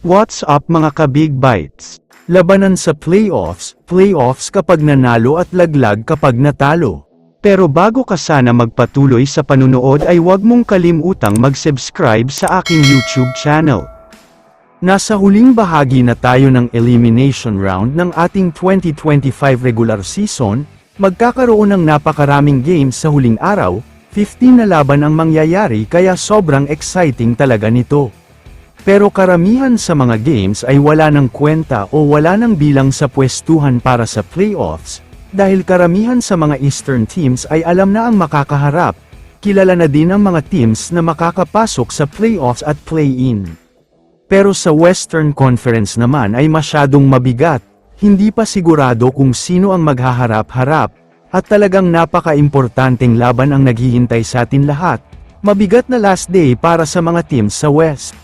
What's up mga ka-Big Bites? Labanan sa playoffs kapag nanalo at laglag kapag natalo. Pero bago ka sana magpatuloy sa panunood ay huwag mong kalimutang mag-subscribe sa aking YouTube channel. Nasa huling bahagi na tayo ng elimination round ng ating 2025 regular season, magkakaroon ng napakaraming games sa huling araw, 15 na laban ang mangyayari kaya sobrang exciting talaga nito. Pero karamihan sa mga games ay wala ng kwenta o wala ng bilang sa pwestuhan para sa playoffs, dahil karamihan sa mga Eastern teams ay alam na ang makakaharap, kilala na din ang mga teams na makakapasok sa playoffs at play-in. Pero sa Western Conference naman ay masyadong mabigat, hindi pa sigurado kung sino ang maghaharap-harap, at talagang napaka-importanteng laban ang naghihintay sa atin lahat, mabigat na last day para sa mga teams sa West.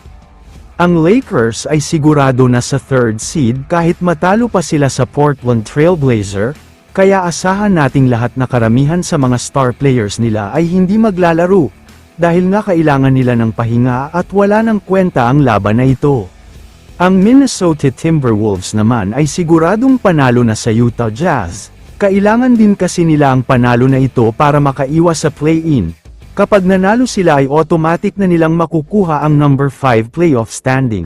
Ang Lakers ay sigurado na sa third seed kahit matalo pa sila sa Portland Trail Blazer, kaya asahan nating lahat na karamihan sa mga star players nila ay hindi maglalaro, dahil nga kailangan nila ng pahinga at wala ng kwenta ang laban na ito. Ang Minnesota Timberwolves naman ay siguradong panalo na sa Utah Jazz, kailangan din kasi nila ang panalo na ito para makaiwas sa play-in. Kapag nanalo sila ay automatic na nilang makukuha ang number 5 playoff standing.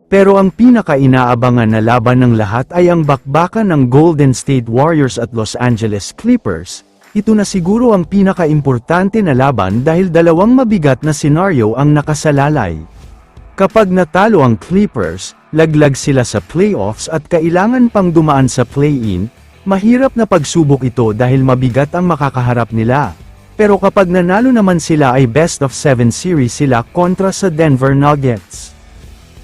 Pero ang pinaka-inaabangan na laban ng lahat ay ang bakbakan ng Golden State Warriors at Los Angeles Clippers. Ito na siguro ang pinaka-importante na laban dahil dalawang mabigat na senaryo ang nakasalalay. Kapag natalo ang Clippers, laglag sila sa playoffs at kailangan pang dumaan sa play-in, mahirap na pagsubok ito dahil mabigat ang makakaharap nila. Pero kapag nanalo naman sila ay best of 7 series sila kontra sa Denver Nuggets.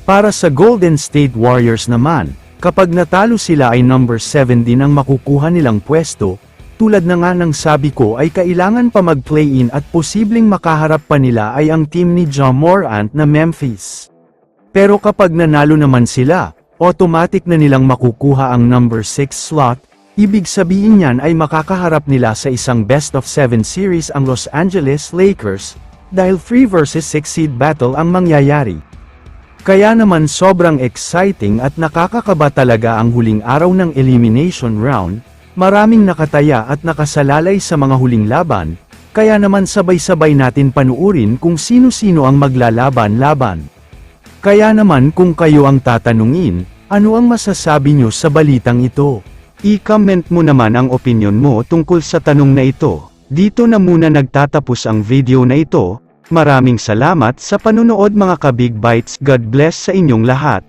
Para sa Golden State Warriors naman, kapag natalo sila ay number 7 din ang makukuha nilang pwesto, tulad na nga ng sabi ko ay kailangan pa mag-play-in at posibleng makaharap pa nila ay ang team ni Ja Morant na Memphis. Pero kapag nanalo naman sila, automatic na nilang makukuha ang number 6 slot. Ibig sabihin niyan ay makakaharap nila sa isang best of 7 series ang Los Angeles Lakers, dahil 3 versus 6 seed battle ang mangyayari. Kaya naman sobrang exciting at nakakakaba talaga ang huling araw ng elimination round, maraming nakataya at nakasalalay sa mga huling laban, kaya naman sabay-sabay natin panuurin kung sino-sino ang maglalaban-laban. Kaya naman kung kayo ang tatanungin, ano ang masasabi nyo sa balitang ito? I-comment mo naman ang opinyon mo tungkol sa tanong na ito. Dito na muna nagtatapos ang video na ito. Maraming salamat sa panunood mga ka-Big Bites. God bless sa inyong lahat.